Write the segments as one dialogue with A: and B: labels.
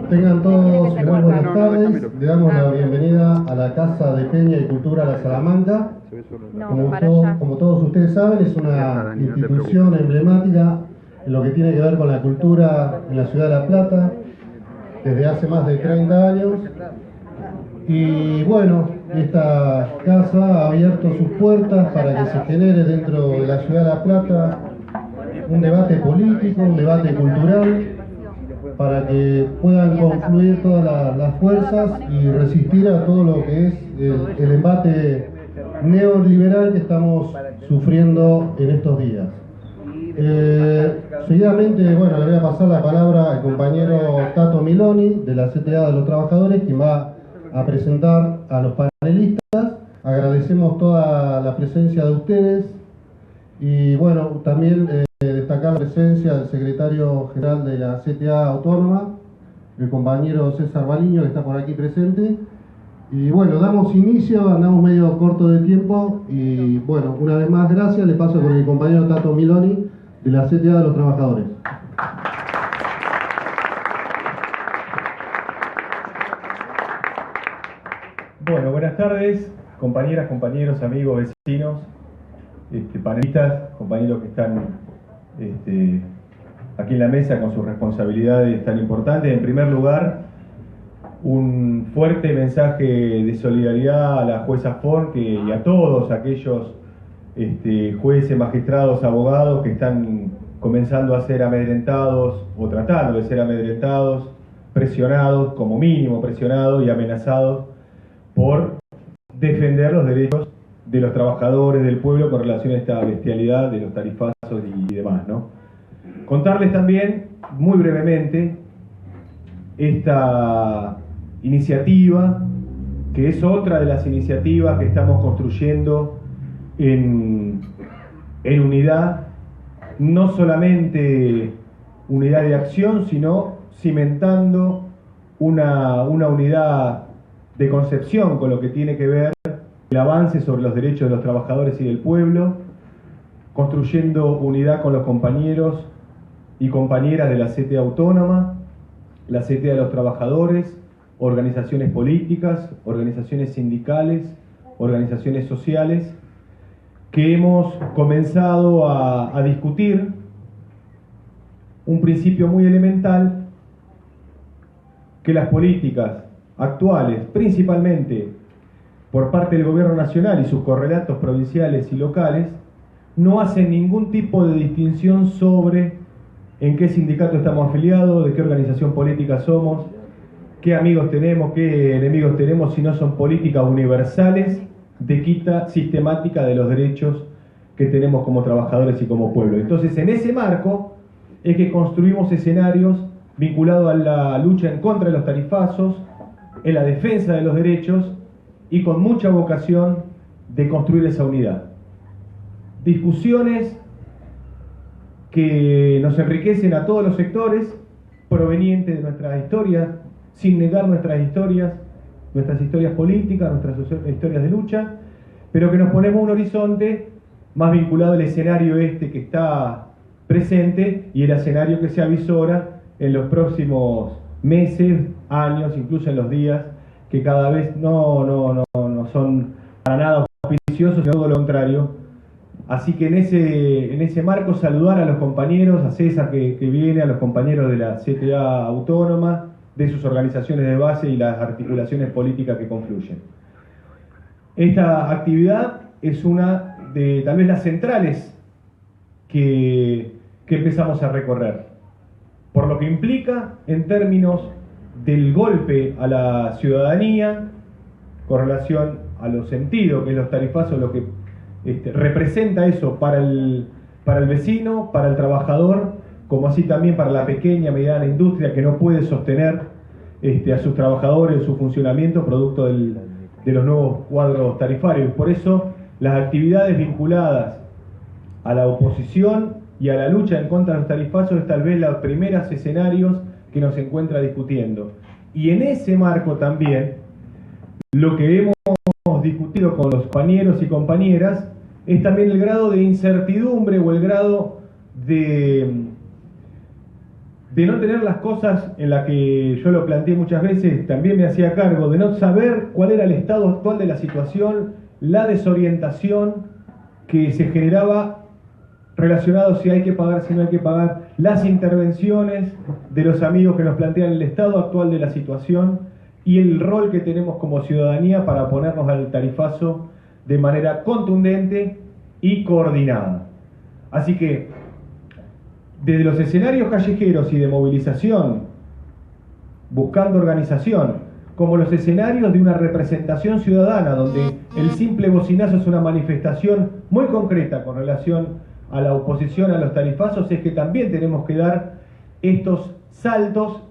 A: Tengan todos muy buenas tardes. Le damos la bienvenida a la Casa de Peña y Cultura La Salamanca. Como todos ustedes saben, es una institución emblemática en lo que tiene que ver con la cultura en la ciudad de La Plata desde hace más de 30 años. Y bueno, esta casa ha abierto sus puertas para que se genere dentro de la ciudad de La Plata un debate político, un debate cultural, para que puedan confluir todas las fuerzas y resistir a todo lo que es el embate neoliberal que estamos sufriendo en estos días. Seguidamente, bueno, le voy a pasar la palabra al compañero Tato Miloni, de la CTA de los Trabajadores, quien va a presentar a los panelistas. Agradecemos toda la presencia de ustedes y bueno, también destacar la presencia del secretario general de la CTA Autónoma, el compañero César Baliño, que está por aquí presente. Y bueno, damos inicio, andamos medio corto de tiempo y bueno, una vez más gracias, le paso con el compañero Tato Miloni de la CTA de los Trabajadores.
B: Bueno, buenas tardes, compañeras, compañeros, amigos, vecinos, panelistas, compañeros que están aquí en la mesa con sus responsabilidades tan importantes. En primer lugar, un fuerte mensaje de solidaridad a la jueza Forn y a todos aquellos jueces, magistrados, abogados que están comenzando a ser amedrentados o tratando de ser amedrentados, presionados, como mínimo presionados y amenazados por defender los derechos de los trabajadores del pueblo con relación a esta bestialidad de los tarifazos y demás, ¿no? Contarles también, muy brevemente, esta iniciativa, que es otra de las iniciativas que estamos construyendo en unidad, no solamente unidad de acción, sino cimentando una unidad de concepción con lo que tiene que ver el avance sobre los derechos de los trabajadores y del pueblo, construyendo unidad con los compañeros y compañeras de la CTA Autónoma, la CTA de los Trabajadores, organizaciones políticas, organizaciones sindicales, organizaciones sociales, que hemos comenzado a discutir un principio muy elemental, que las políticas actuales, principalmente por parte del gobierno nacional y sus correlatos provinciales y locales, no hacen ningún tipo de distinción sobre en qué sindicato estamos afiliados, de qué organización política somos, qué amigos tenemos, qué enemigos tenemos, si no son políticas universales de quita sistemática de los derechos que tenemos como trabajadores y como pueblo. Entonces, en ese marco es que construimos escenarios vinculados a la lucha en contra de los tarifazos, en la defensa de los derechos y con mucha vocación de construir esa unidad. Discusiones que nos enriquecen a todos los sectores, provenientes de nuestras historias, sin negar nuestras historias políticas, nuestras historias de lucha, pero que nos ponemos un horizonte más vinculado al escenario que está presente y el escenario que se avisora en los próximos meses, años, incluso en los días, que cada vez no son para nada auspiciosos, sino todo lo contrario. Así que en ese marco saludar a los compañeros, a César que viene, a los compañeros de la CTA Autónoma, de sus organizaciones de base y las articulaciones políticas que confluyen. Esta actividad es una de tal vez las centrales que empezamos a recorrer, por lo que implica en términos del golpe a la ciudadanía con relación a los sentidos, que es los tarifazos, lo que representa eso para el vecino, para el trabajador, como así también para la pequeña, mediana industria que no puede sostener a sus trabajadores, su funcionamiento producto de los nuevos cuadros tarifarios. Por eso las actividades vinculadas a la oposición y a la lucha en contra de los tarifazos es tal vez los primeros escenarios que nos encuentra discutiendo. Y en ese marco también, lo que hemos discutido con los compañeros y compañeras es también el grado de incertidumbre o el grado de de no tener las cosas en las que yo lo planteé muchas veces, también me hacía cargo, de no saber cuál era el estado actual de la situación, la desorientación que se generaba relacionado si hay que pagar, si no hay que pagar, las intervenciones de los amigos que nos plantean el estado actual de la situación y el rol que tenemos como ciudadanía para oponernos al tarifazo de manera contundente y coordinada. Así que, desde los escenarios callejeros y de movilización, buscando organización, como los escenarios de una representación ciudadana, donde el simple bocinazo es una manifestación muy concreta con relación a la oposición a los tarifazos, es que también tenemos que dar estos saltos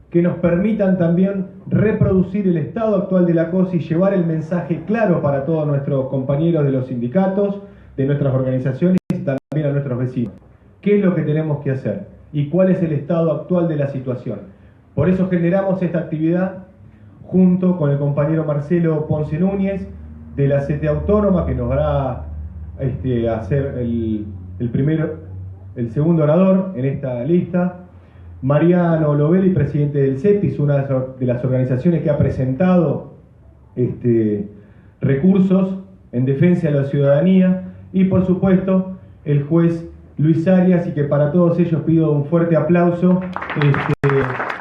B: que nos permitan también reproducir el estado actual de la cosa y llevar el mensaje claro para todos nuestros compañeros de los sindicatos, de nuestras organizaciones y también a nuestros vecinos. ¿Qué es lo que tenemos que hacer? ¿Y cuál es el estado actual de la situación? Por eso generamos esta actividad junto con el compañero Marcelo Ponce Núñez de la CTA Autónoma, que nos va a ser el segundo orador en esta lista. Mariano Lovelli, presidente del CEPIS, una de las organizaciones que ha presentado recursos en defensa de la ciudadanía, y por supuesto el juez Luis Arias, y que para todos ellos pido un fuerte aplauso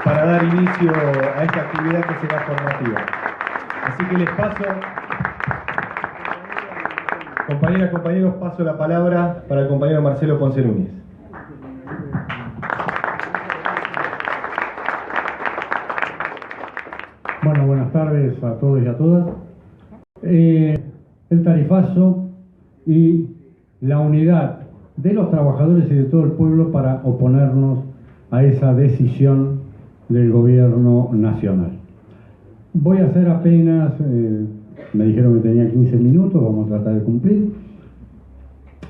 B: para dar inicio a esta actividad que será formativa. Así que les paso, compañeras, compañeros, paso la palabra para el compañero Marcelo Ponce Núñez.
C: Bueno, buenas tardes a todos y a todas. El tarifazo y la unidad de los trabajadores y de todo el pueblo para oponernos a esa decisión del gobierno nacional. Voy a hacer apenas, me dijeron que tenía 15 minutos, vamos a tratar de cumplir.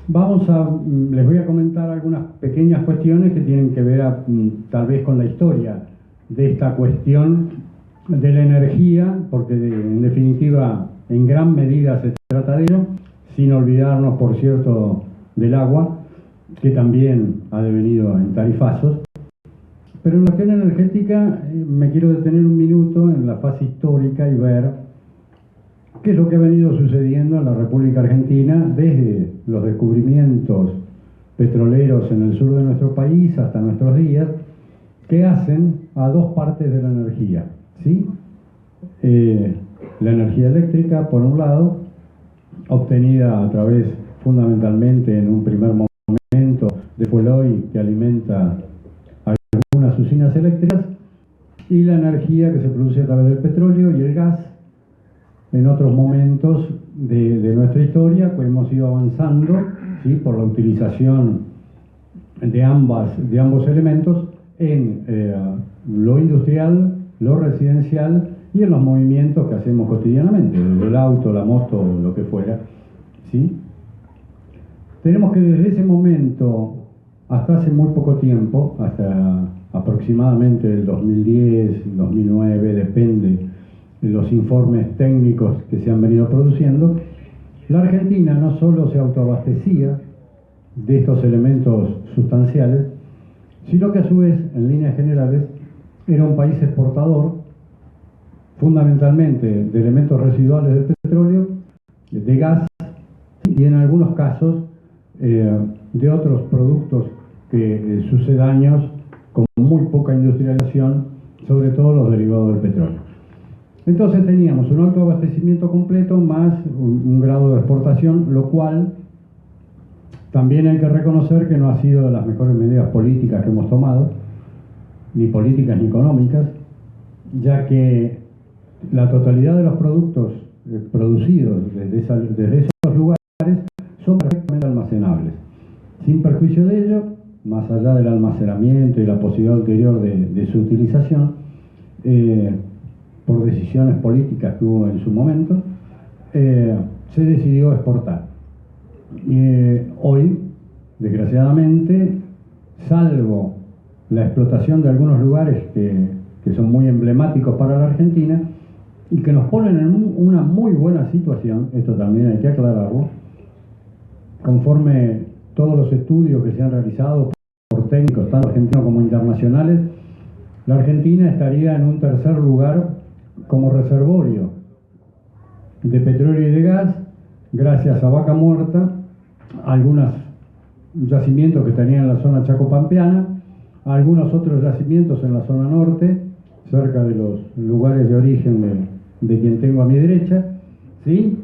C: Les voy a comentar algunas pequeñas cuestiones que tienen que ver tal vez con la historia de esta cuestión de la energía, porque en definitiva en gran medida se trata de ello, sin olvidarnos, por cierto, del agua, que también ha devenido en tarifazos. Pero en la cuestión energética me quiero detener un minuto en la fase histórica y ver qué es lo que ha venido sucediendo en la República Argentina desde los descubrimientos petroleros en el sur de nuestro país hasta nuestros días, que hacen a dos partes de la energía, ¿sí? La energía eléctrica, por un lado, obtenida a través fundamentalmente en un primer momento de Fueloy, que alimenta algunas usinas eléctricas, y la energía que se produce a través del petróleo y el gas en otros momentos de nuestra historia, pues hemos ido avanzando, ¿sí?, por la utilización de ambos elementos en lo industrial, lo residencial y en los movimientos que hacemos cotidianamente, desde el auto, la moto, lo que fuera, ¿sí? Tenemos que desde ese momento hasta hace muy poco tiempo, hasta aproximadamente el 2010, 2009, depende de los informes técnicos que se han venido produciendo, la Argentina no solo se autoabastecía de estos elementos sustanciales, sino que a su vez, en líneas generales, era un país exportador fundamentalmente de elementos residuales del petróleo, de gas y en algunos casos de otros productos sucedáneos con muy poca industrialización, sobre todo los derivados del petróleo. Entonces teníamos un autoabastecimiento completo más un grado de exportación, lo cual también hay que reconocer que no ha sido de las mejores medidas políticas que hemos tomado, ni políticas ni económicas, ya que la totalidad de los productos producidos desde esos lugares son perfectamente almacenables. Sin perjuicio de ello, más allá del almacenamiento y la posibilidad ulterior de su utilización, por decisiones políticas que hubo en su momento, se decidió exportar. Hoy, desgraciadamente, salvo la explotación de algunos lugares que son muy emblemáticos para la Argentina y que nos ponen en una muy buena situación, esto también hay que aclararlo, conforme todos los estudios que se han realizado por técnicos, tanto argentinos como internacionales, la Argentina estaría en un tercer lugar como reservorio de petróleo y de gas, gracias a Vaca Muerta, algunos yacimientos que tenían en la zona chacopampeana, algunos otros yacimientos en la zona norte, cerca de los lugares de origen de quien tengo a mi derecha, ¿sí?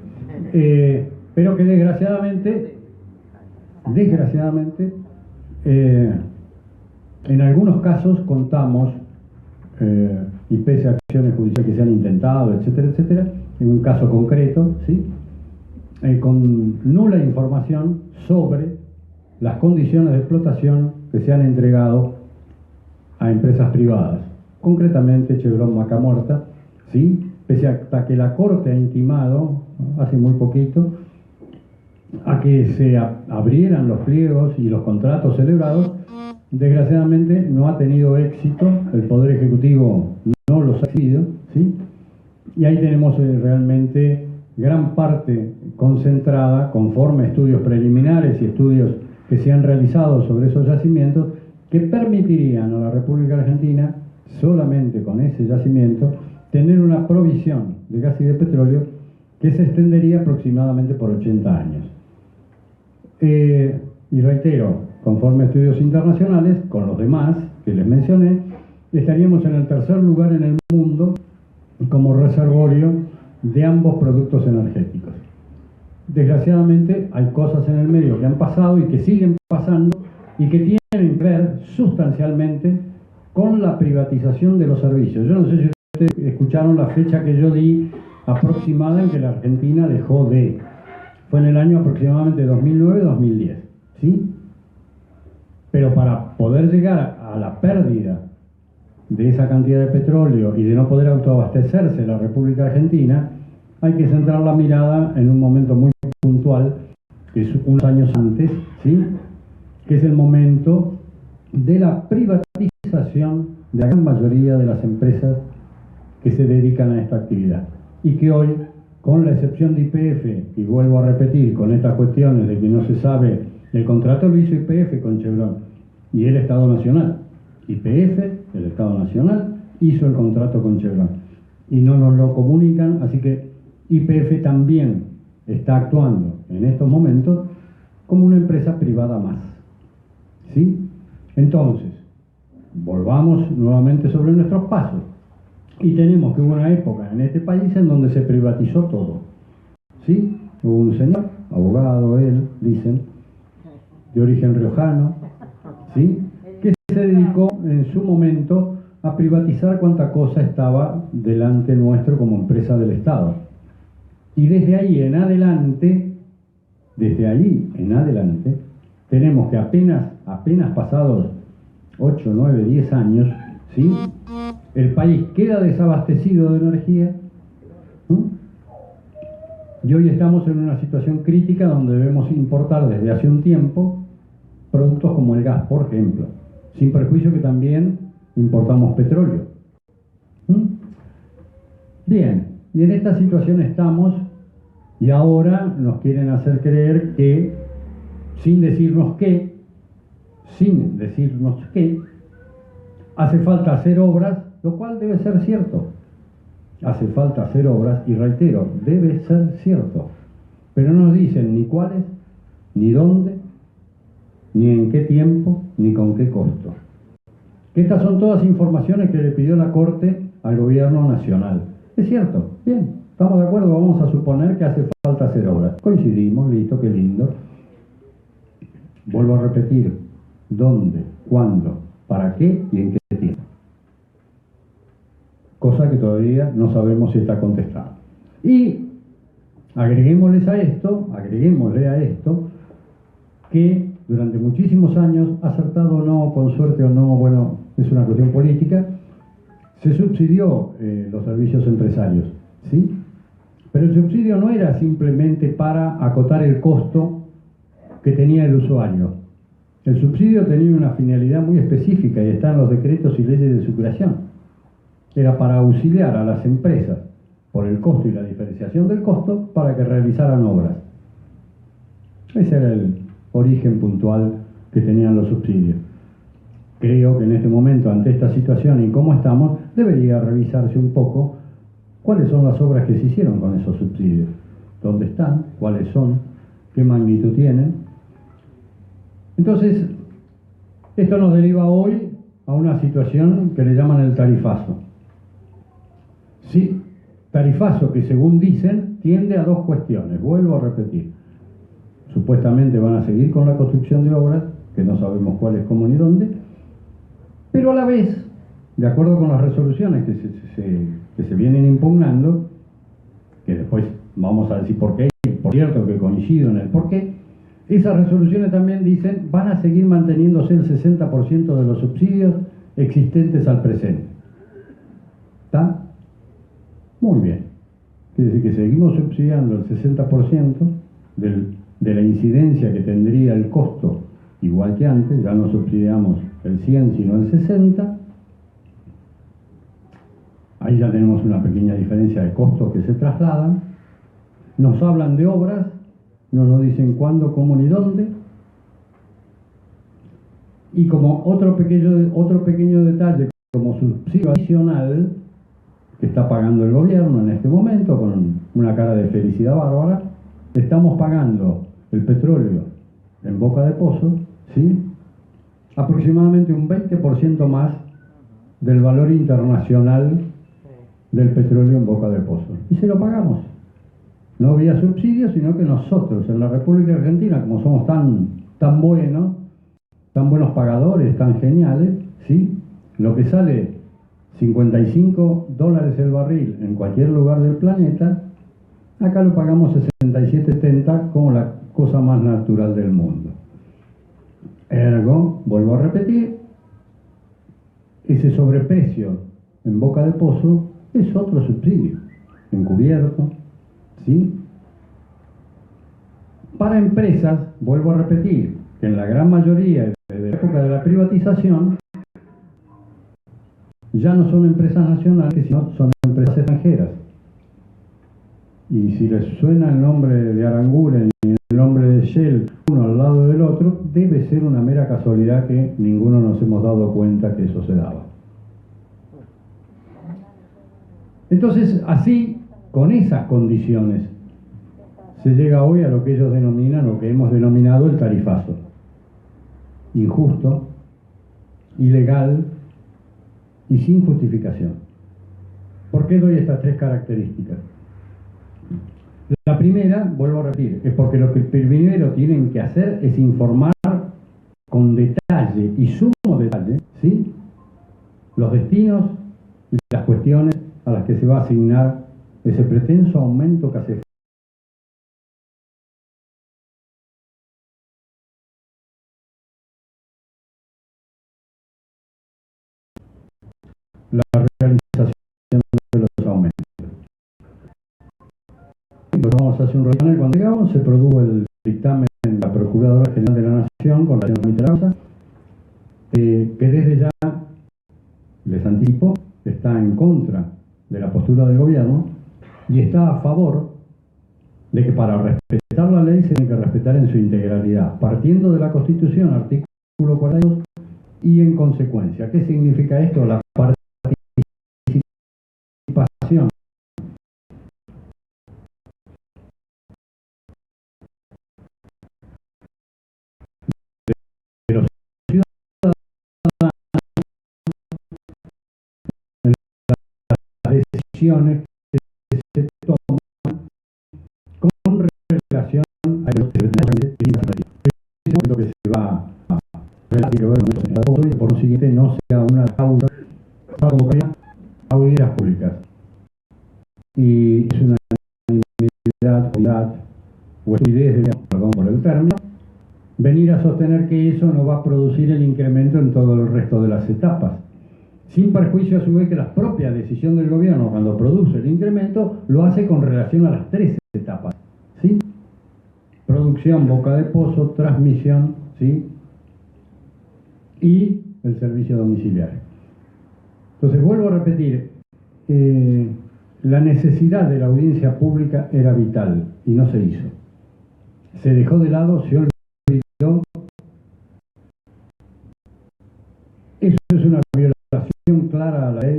C: Pero que desgraciadamente, en algunos casos contamos, y pese a acciones judiciales que se han intentado, etcétera, etcétera, en un caso concreto, ¿sí? Con nula información sobre las condiciones de explotación que se han entregado a empresas privadas, concretamente Chevron Vaca Muerta, ¿sí? Pese a que la Corte ha intimado, hace muy poquito, a que se abrieran los pliegos y los contratos celebrados, desgraciadamente no ha tenido éxito, el Poder Ejecutivo no los ha seguido, ¿sí? Y ahí tenemos realmente gran parte concentrada, conforme a estudios preliminares y estudios que se han realizado sobre esos yacimientos, que permitirían a la República Argentina, solamente con ese yacimiento, tener una provisión de gas y de petróleo que se extendería aproximadamente por 80 años. Y reitero, conforme a estudios internacionales, con los demás que les mencioné, estaríamos en el tercer lugar en el mundo como reservorio de ambos productos energéticos. Desgraciadamente hay cosas en el medio que han pasado y que siguen pasando y que tienen que ver sustancialmente con la privatización de los servicios. Yo no sé si ustedes escucharon la fecha que yo di aproximada en que la Argentina dejó de... Fue en el año aproximadamente 2009-2010, ¿sí? Pero para poder llegar a la pérdida de esa cantidad de petróleo y de no poder autoabastecerse la República Argentina, hay que centrar la mirada en un momento muy puntual, que es unos años antes, ¿sí? Que es el momento de la privatización de la gran mayoría de las empresas que se dedican a esta actividad. Y que hoy, con la excepción de YPF, y vuelvo a repetir, con estas cuestiones de que no se sabe, el contrato lo hizo YPF con Chevron y el Estado Nacional. YPF, el Estado Nacional, hizo el contrato con Chevron y no nos lo comunican, así que YPF también está actuando en estos momentos como una empresa privada más, ¿sí? Entonces, volvamos nuevamente sobre nuestros pasos y tenemos que hubo una época en este país en donde se privatizó todo, ¿sí? Hubo un señor, abogado él, dicen, de origen riojano, ¿sí? Que se dedicó en su momento a privatizar cuanta cosa estaba delante nuestro como empresa del Estado. Y desde ahí en adelante, tenemos que apenas pasados 8, 9, 10 años, ¿sí? El país queda desabastecido de energía, ¿sí? Y hoy estamos en una situación crítica donde debemos importar desde hace un tiempo productos como el gas, por ejemplo, sin perjuicio que también importamos petróleo. Bien, y en esta situación estamos, y ahora nos quieren hacer creer que, sin decirnos qué, hace falta hacer obras, lo cual debe ser cierto. Hace falta hacer obras, y reitero, debe ser cierto. Pero no nos dicen ni cuáles, ni dónde, ni en qué tiempo, ni con qué costo. Estas son todas informaciones que le pidió la Corte al Gobierno Nacional. Es cierto, bien, estamos de acuerdo, vamos a suponer que hace falta hacer obras. Coincidimos, listo, qué lindo. Vuelvo a repetir, ¿dónde, cuándo, para qué y en qué tiempo? Cosa que todavía no sabemos si está contestada. Y agreguémosle a esto que durante muchísimos años, acertado o no, con suerte o no, bueno, es una cuestión política, se subsidió los servicios empresarios, ¿sí? Pero el subsidio no era simplemente para acotar el costo que tenía el usuario. El subsidio tenía una finalidad muy específica y está en los decretos y leyes de su creación. Era para auxiliar a las empresas por el costo y la diferenciación del costo para que realizaran obras. Ese era el origen puntual que tenían los subsidios. creo que en este momento, ante esta situación y cómo estamos, debería revisarse un poco cuáles son las obras que se hicieron con esos subsidios, dónde están, cuáles son, qué magnitud tienen. Entonces, esto nos deriva hoy a una situación que le llaman el tarifazo. Sí, tarifazo que según dicen tiende a dos cuestiones, vuelvo a repetir. Supuestamente van a seguir con la construcción de obras, que no sabemos cuáles, cómo ni dónde, pero a la vez, de acuerdo con las resoluciones que se vienen impugnando, que después vamos a decir por qué, por cierto que coincido en el por qué, esas resoluciones también dicen van a seguir manteniéndose el 60% de los subsidios existentes al presente. ¿Está? Muy bien. Quiere decir que seguimos subsidiando el 60% de la incidencia que tendría el costo, igual que antes, ya no subsidiamos el 100 sino el 60. Ahí ya tenemos una pequeña diferencia de costos que se trasladan. Nos hablan de obras, no nos dicen cuándo, cómo ni dónde. Y como otro pequeño detalle, como subsidio adicional que está pagando el gobierno en este momento, con una cara de felicidad bárbara, estamos pagando el petróleo en boca de pozo, ¿sí? Aproximadamente un 20% más del valor internacional del petróleo en boca de pozo. Y se lo pagamos. No vía subsidios, sino que nosotros, en la República Argentina, como somos tan buenos pagadores, tan geniales, ¿sí? Lo que sale $55 el barril en cualquier lugar del planeta, acá lo pagamos 67,70 como la cosa más natural del mundo. Ergo, vuelvo a repetir, ese sobreprecio en boca de pozo es otro subsidio, encubierto, ¿sí? Para empresas, vuelvo a repetir, que en la gran mayoría de la época de la privatización ya no son empresas nacionales, sino son empresas extranjeras. Y si les suena el nombre de Aranguren y el nombre de Shell uno al lado del otro, debe ser una mera casualidad que ninguno nos hemos dado cuenta que eso se daba. Entonces, así, con esas condiciones, se llega hoy a lo que ellos denominan, lo que hemos denominado el tarifazo. Injusto, ilegal y sin justificación. ¿Por qué doy estas tres características? La primera, vuelvo a repetir, es porque lo que primero tienen que hacer es informar con detalle y sumo detalle, ¿sí?, los destinos y las cuestiones a las que se va a asignar ese pretenso aumento que hace la realización de los aumentos. Vamos a hacer un resumen. Cuando llegamos, se produjo el dictamen de la Procuradora General de la Nación con relación a la causa, que desde ya, les anticipo, está en contra de la postura del gobierno y está a favor de que para respetar la ley se tiene que respetar en su integralidad, partiendo de la Constitución, artículo 42, y en consecuencia. ¿Qué significa esto? La participación de los ciudadanos en las decisiones que se toman con relación a los lo que se va a y por lo siguiente no sea una causa como audiencias públicas. Y es una unanimidad o estupidez, perdón por el término, venir a sostener que eso no va a producir el incremento en todo el resto de las etapas, sin perjuicio a su vez que la propia decisión del gobierno cuando produce el incremento lo hace con relación a las tres etapas, ¿sí? Producción, boca de pozo, transmisión, ¿sí?, y el servicio domiciliario. Entonces vuelvo a repetir, la necesidad de la audiencia pública era vital y no se hizo. Se dejó de lado, se olvidó una violación clara a la ley,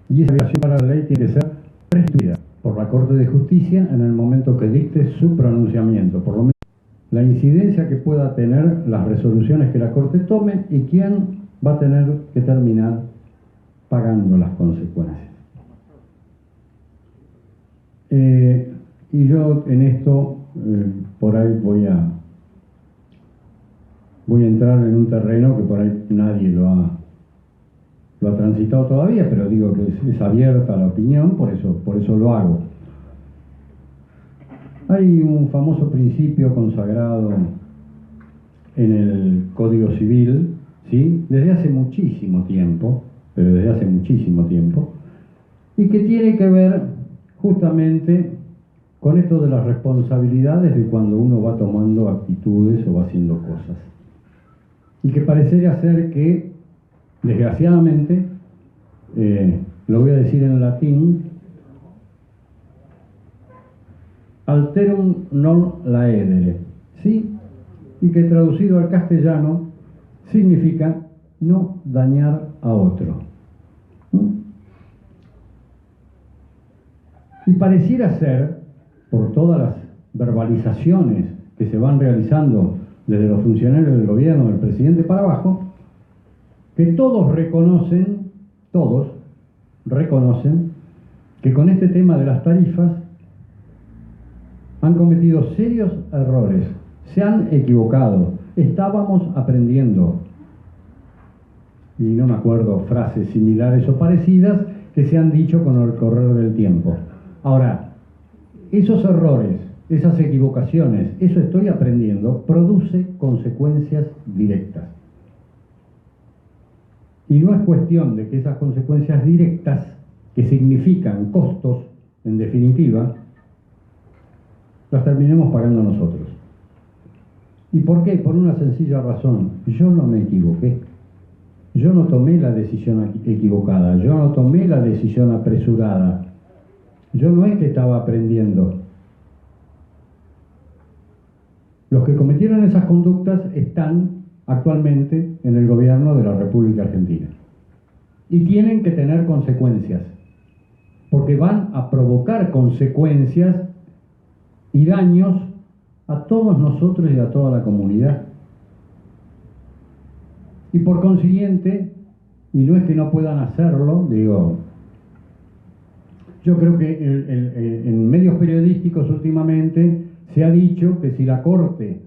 C: y esa violación clara a la ley tiene que ser restituida por la Corte de Justicia en el momento que dicte su pronunciamiento, por lo menos la incidencia que pueda tener las resoluciones que la Corte tome y quién va a tener que terminar pagando las consecuencias. Y yo en esto, por ahí voy a entrar en un terreno que por ahí nadie lo ha transitado todavía, pero digo que es abierta la opinión, por eso lo hago. Hay un famoso principio consagrado en el Código Civil, ¿sí? Desde hace muchísimo tiempo, y que tiene que ver justamente con esto de las responsabilidades de cuando uno va tomando actitudes o va haciendo cosas. Y que parecería ser que, desgraciadamente, lo voy a decir en latín, alterum non laedere, ¿sí? Y que traducido al castellano significa no dañar a otro. Y pareciera ser, por todas las verbalizaciones que se van realizando desde los funcionarios del gobierno, del presidente para abajo, que todos reconocen que con este tema de las tarifas han cometido serios errores, se han equivocado, estábamos aprendiendo. Y no me acuerdo frases similares o parecidas que se han dicho con el correr del tiempo. Ahora, esos errores, esas equivocaciones, eso estoy aprendiendo, produce consecuencias directas. Y no es cuestión de que esas consecuencias directas, que significan costos, en definitiva, las terminemos pagando nosotros. ¿Y por qué? Por una sencilla razón. Yo no me equivoqué. Yo no tomé la decisión equivocada. Yo no tomé la decisión apresurada. Yo no es que estaba aprendiendo. Los que cometieron esas conductas están actualmente en el gobierno de la República Argentina. Y tienen que tener consecuencias. Porque van a provocar consecuencias y daños a todos nosotros y a toda la comunidad. Y por consiguiente, y no es que no puedan hacerlo, digo, yo creo que en medios periodísticos últimamente se ha dicho que si la Corte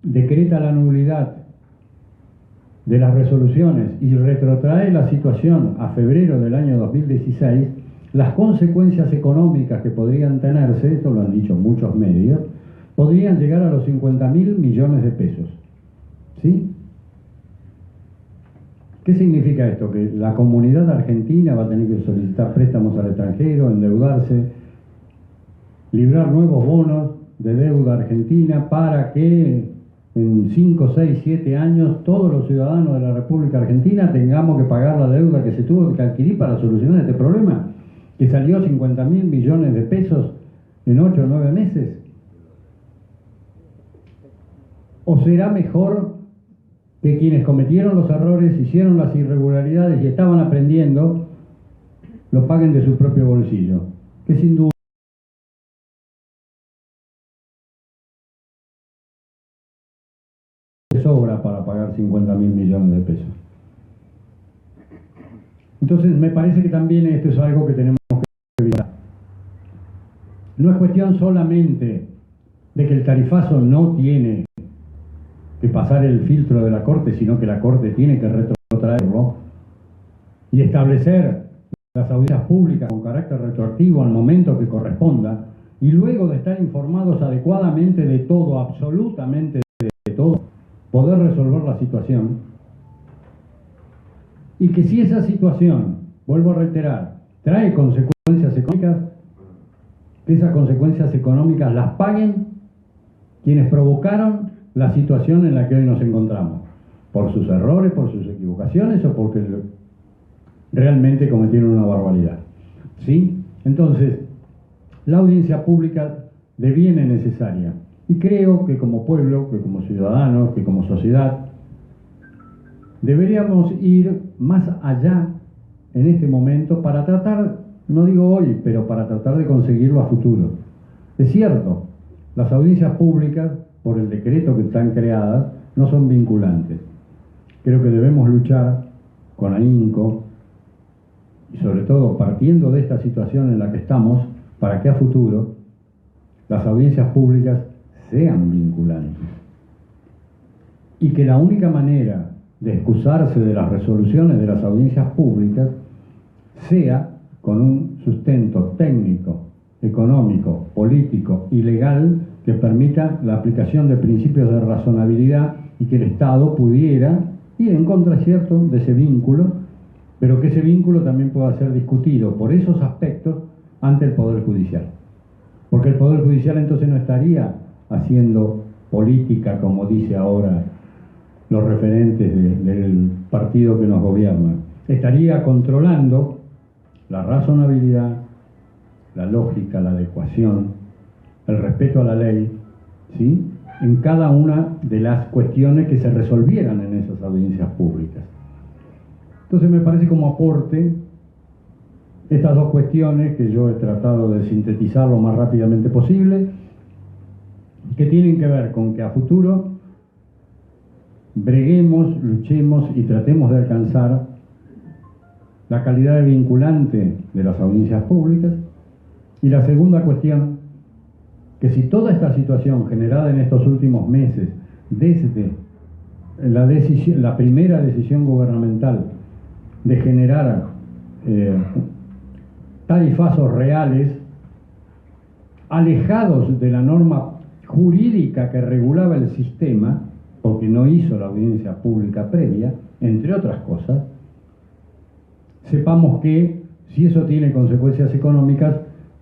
C: decreta la nulidad de las resoluciones y retrotrae la situación a febrero del año 2016, las consecuencias económicas que podrían tenerse, esto lo han dicho muchos medios, podrían llegar a los 50.000 millones de pesos. ¿Sí? ¿Qué significa esto? Que la comunidad argentina va a tener que solicitar préstamos al extranjero, endeudarse, librar nuevos bonos de deuda argentina para que en 5, 6, 7 años todos los ciudadanos de la República Argentina tengamos que pagar la deuda que se tuvo que adquirir para solucionar este problema, que salió 50.000 millones de pesos en 8 o 9 meses. ¿O será mejor que quienes cometieron los errores, hicieron las irregularidades y estaban aprendiendo, lo paguen de su propio bolsillo? Que sin duda sobra para pagar 50.000 millones de pesos. Entonces me parece que también esto es algo que tenemos que evitar. No es cuestión solamente de que el tarifazo no tiene que pasar el filtro de la Corte, sino que la Corte tiene que retrotraerlo y establecer las audiencias públicas con carácter retroactivo al momento que corresponda, y luego de estar informados adecuadamente de todo, absolutamente de todo, poder resolver la situación. Y que si esa situación, vuelvo a reiterar, trae consecuencias económicas, que esas consecuencias económicas las paguen quienes provocaron la situación en la que hoy nos encontramos, por sus errores, por sus equivocaciones o porque realmente cometieron una barbaridad. ¿Sí? Entonces, la audiencia pública deviene necesaria, y creo que como pueblo, que como ciudadanos, que como sociedad, deberíamos ir más allá en este momento para tratar, no digo hoy, pero para tratar de conseguirlo a futuro. Es cierto, las audiencias públicas, por el decreto que están creadas, no son vinculantes. Creo que debemos luchar con ahínco y sobre todo partiendo de esta situación en la que estamos, para que a futuro las audiencias públicas sean vinculantes. Y que la única manera de excusarse de las resoluciones de las audiencias públicas sea con un sustento técnico, económico, político y legal que permita la aplicación de principios de razonabilidad y que el Estado pudiera ir en contra, cierto, de ese vínculo, pero que ese vínculo también pueda ser discutido por esos aspectos ante el Poder Judicial. Porque el Poder Judicial entonces no estaría haciendo política, como dice ahora los referentes del partido que nos gobierna. Estaría controlando la razonabilidad, la lógica, la adecuación, el respeto a la ley, ¿sí?, en cada una de las cuestiones que se resolvieran en esas audiencias públicas. Entonces me parece como aporte estas dos cuestiones que yo he tratado de sintetizar lo más rápidamente posible, que tienen que ver con que a futuro breguemos, luchemos y tratemos de alcanzar la calidad de vinculante de las audiencias públicas. Y la segunda cuestión, que si toda esta situación generada en estos últimos meses, desde la primera decisión gubernamental de generar tarifazos reales, alejados de la norma jurídica que regulaba el sistema, porque no hizo la audiencia pública previa, entre otras cosas, sepamos que si eso tiene consecuencias económicas,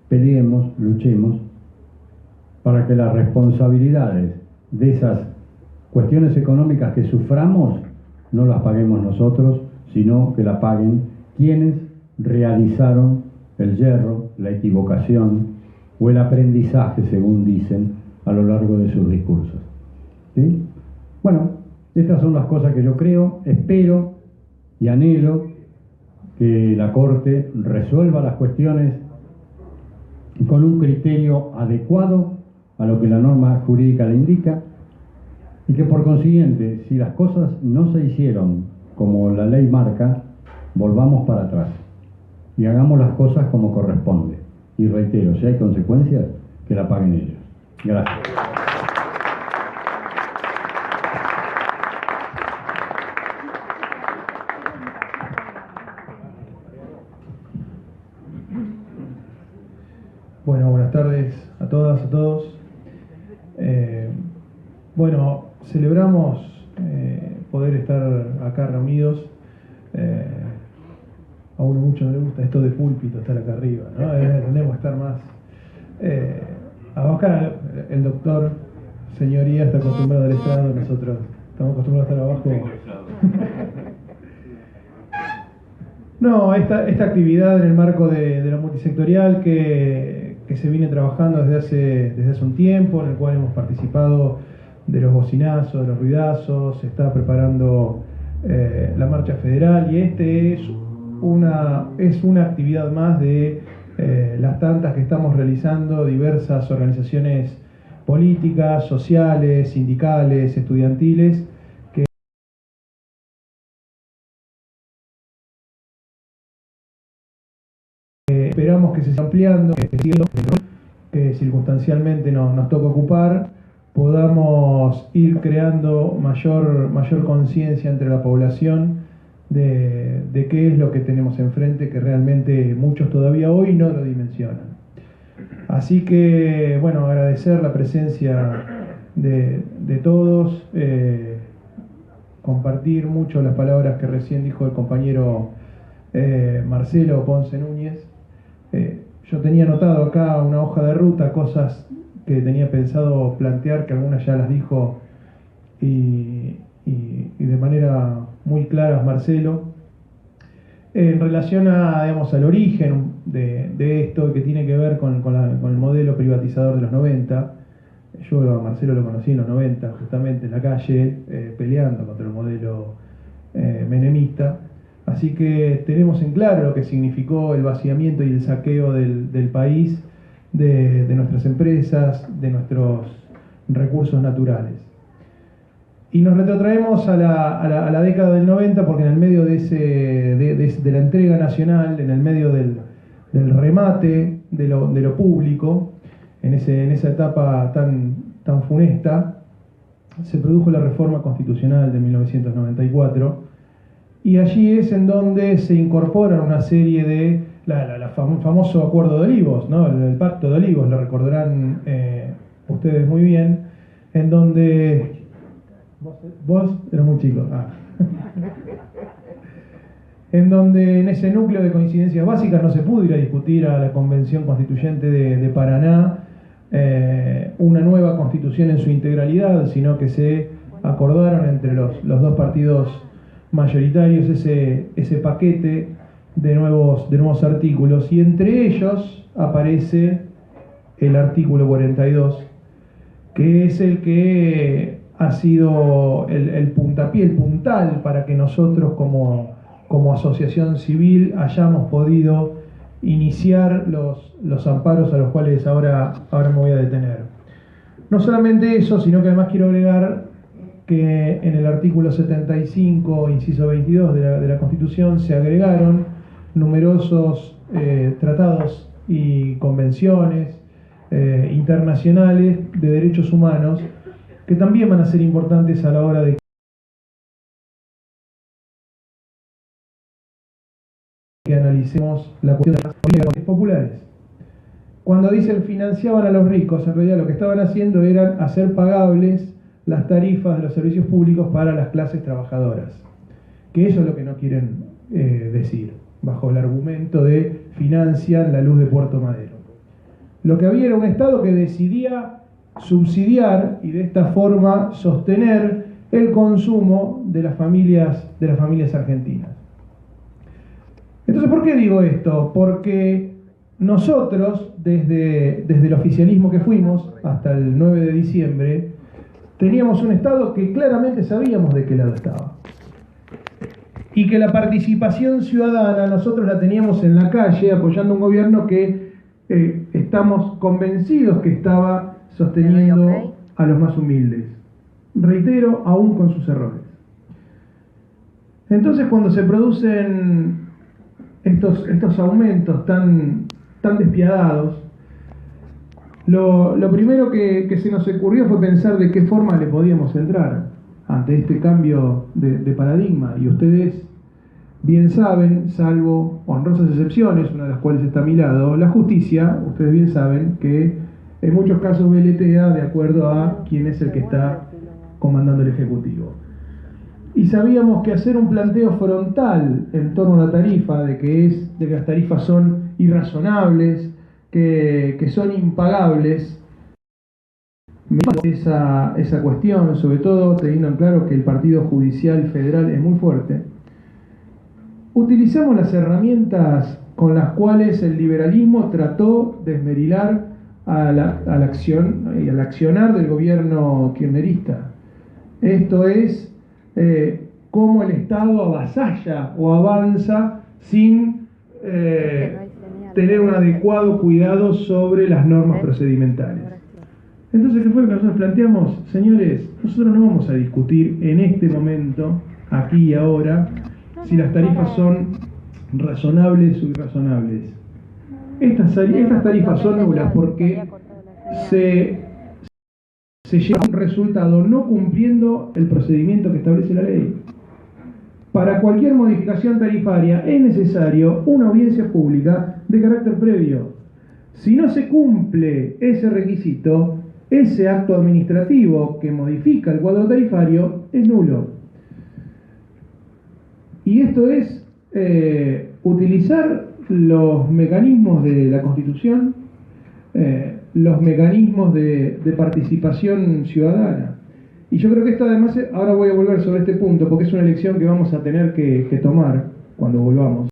C: peleemos, luchemos, para que las responsabilidades de esas cuestiones económicas que suframos no las paguemos nosotros, sino que la paguen quienes realizaron el yerro, la equivocación o el aprendizaje, según dicen, a lo largo de sus discursos. ¿Sí? Bueno, estas son las cosas que yo creo, espero y anhelo que la Corte resuelva las cuestiones con un criterio adecuado a lo que la norma jurídica le indica, y que por consiguiente, si las cosas no se hicieron como la ley marca, volvamos para atrás y hagamos las cosas como corresponde. Y reitero, si hay consecuencias, que la paguen ellos. Gracias.
B: Bueno, buenas tardes a todas, a todos. Bueno, celebramos poder estar acá reunidos. A uno mucho no le gusta esto de púlpito, estar acá arriba, ¿no? Tendemos estar más. Acá el doctor, señoría, está acostumbrado al estrado, nosotros estamos acostumbrados a estar abajo. No, esta actividad en el marco de la multisectorial que se viene trabajando desde hace un tiempo, en el cual hemos participado de los bocinazos, de los ruidazos, se está preparando la marcha federal, y es una actividad más de las tantas que estamos realizando diversas organizaciones políticas, sociales, sindicales, estudiantiles, que esperamos que se siga ampliando, que circunstancialmente nos toca ocupar, podamos ir creando mayor conciencia entre la población de qué es lo que tenemos enfrente, que realmente muchos todavía hoy no lo dimensionan. Así que, bueno, agradecer la presencia de todos, compartir mucho las palabras que recién dijo el compañero Marcelo Ponce Núñez. Yo tenía anotado acá una hoja de ruta, cosas que tenía pensado plantear, que algunas ya las dijo y de manera muy clara Marcelo, en relación al origen de esto, que tiene que ver con el modelo privatizador de los 90. Yo a Marcelo lo conocí en los 90, justamente en la calle, peleando contra el modelo menemista. Así que tenemos en claro lo que significó el vaciamiento y el saqueo del país, de nuestras empresas, de nuestros recursos naturales. Y nos retrotraemos a la década del 90, porque en el medio de la entrega nacional, en el medio del remate de lo público, en esa etapa tan funesta, se produjo la reforma constitucional de 1994, y allí es en donde se incorporan una serie de famoso Acuerdo de Olivos, ¿no? El Pacto de Olivos, lo recordarán ustedes muy bien, en donde... ¿Vos? Eras muy chico. En donde en ese núcleo de coincidencias básicas no se pudo ir a discutir a la Convención Constituyente de Paraná una nueva constitución en su integralidad, sino que se acordaron entre los dos partidos mayoritarios ese paquete de nuevos artículos, y entre ellos aparece el artículo 42, que es el que ha sido el puntapié, el puntal para que nosotros como asociación civil hayamos podido iniciar los amparos a los cuales ahora me voy a detener. No solamente eso, sino que además quiero agregar que en el artículo 75, inciso 22 de la Constitución, se agregaron numerosos tratados y convenciones internacionales de derechos humanos que también van a ser importantes a la hora de que analicemos la cuestión de las políticas populares. Cuando dicen financiaban a los ricos, en realidad lo que estaban haciendo era hacer pagables las tarifas de los servicios públicos para las clases trabajadoras, que eso es lo que no quieren decir, bajo el argumento de financian la luz de Puerto Madero. Lo que había era un Estado que decidía subsidiar y de esta forma sostener el consumo de las familias argentinas. Entonces, ¿por qué digo esto? Porque nosotros, desde el oficialismo que fuimos hasta el 9 de diciembre, teníamos un Estado que claramente sabíamos de qué lado estaba. Y que la participación ciudadana nosotros la teníamos en la calle apoyando un gobierno que estamos convencidos que estaba sosteniendo a los más humildes. Reitero, aún con sus errores. Entonces, cuando se producen estos aumentos tan despiadados, lo primero que se nos ocurrió fue pensar de qué forma le podíamos entrar ante este cambio de paradigma. Y ustedes bien saben, salvo honrosas excepciones, una de las cuales está a mi lado, la justicia, ustedes bien saben que en muchos casos veletea de acuerdo a quién es el que está comandando el Ejecutivo. Y sabíamos que hacer un planteo frontal en torno a la tarifa, de que las tarifas son irrazonables, que son impagables, esa cuestión, sobre todo teniendo en claro que el Partido Judicial Federal es muy fuerte, utilizamos las herramientas con las cuales el liberalismo trató de esmerilar a la acción y al accionar del gobierno kirchnerista. Esto es cómo el Estado avasalla o avanza sin tener un adecuado cuidado sobre las normas procedimentales. Entonces, ¿qué fue lo que nosotros planteamos? Señores, nosotros no vamos a discutir en este momento, aquí y ahora, si las tarifas son razonables o irrazonables. Estas tarifas son nulas porque se llega a un resultado no cumpliendo el procedimiento que establece la ley. Para cualquier modificación tarifaria es necesario una audiencia pública de carácter previo. Si no se cumple ese requisito, ese acto administrativo que modifica el cuadro tarifario es nulo. Y esto es utilizar los mecanismos de la Constitución, los mecanismos de participación ciudadana. Y yo creo que esto además, ahora voy a volver sobre este punto, porque es una elección que vamos a tener que tomar cuando volvamos.